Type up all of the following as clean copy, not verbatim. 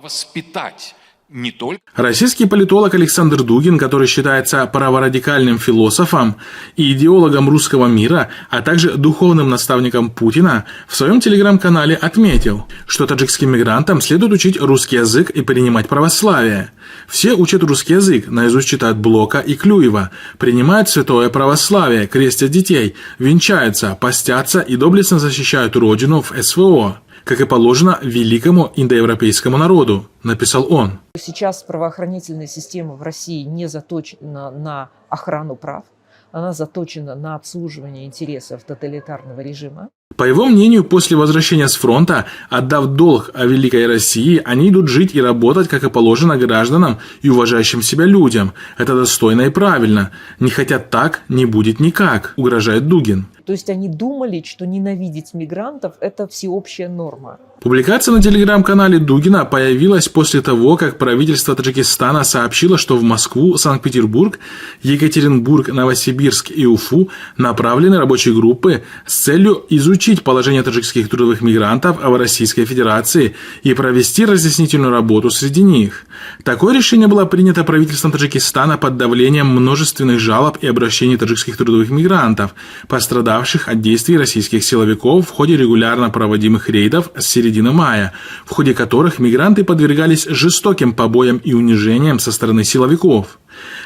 воспитать не только... Российский политолог Александр Дугин, который считается праворадикальным философом и идеологом русского мира, а также духовным наставником Путина, в своем телеграм-канале отметил, что таджикским мигрантам следует учить русский язык и принимать православие. Все учат русский язык, наизусть читают Блока и Клюева, принимают святое православие, крестят детей, венчаются, постятся и доблестно защищают родину в СВО, как и положено великому индоевропейскому народу, написал он. Сейчас правоохранительная система в России не заточена на охрану прав, она заточена на обслуживание интересов тоталитарного режима. По его мнению, после возвращения с фронта, отдав долг о великой России, они идут жить и работать, как и положено гражданам и уважающим себя людям. Это достойно и правильно. Не хотят так, не будет никак, угрожает Дугин. То есть они думали, что ненавидеть мигрантов – это всеобщая норма. Публикация на телеграм-канале Дугина появилась после того, как правительство Таджикистана сообщило, что в Москву, Санкт-Петербург, Екатеринбург, Новосибирск и Уфу направлены рабочие группы с целью изучить положение таджикских трудовых мигрантов в Российской Федерации и провести разъяснительную работу среди них. Такое решение было принято правительством Таджикистана под давлением множественных жалоб и обращений таджикских трудовых мигрантов, пострадавших от действий российских силовиков в ходе регулярно проводимых рейдов с середины мая, в ходе которых мигранты подвергались жестоким побоям и унижениям со стороны силовиков.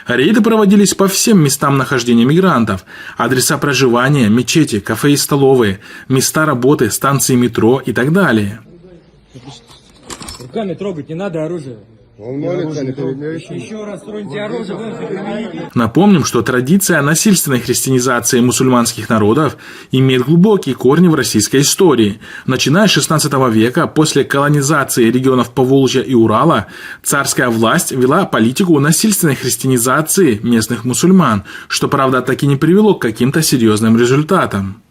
Рейды проводились по всем местам нахождения мигрантов: адреса проживания, мечети, кафе и столовые, места работы, станции метро и так далее. Руками трогать не надо оружие. Еще раз троньте оружие. Напомним, что традиция насильственной христианизации мусульманских народов имеет глубокие корни в российской истории. Начиная с XVI века, после колонизации регионов Поволжья и Урала, царская власть вела политику насильственной христианизации местных мусульман, что, правда, так и не привело к каким-то серьезным результатам.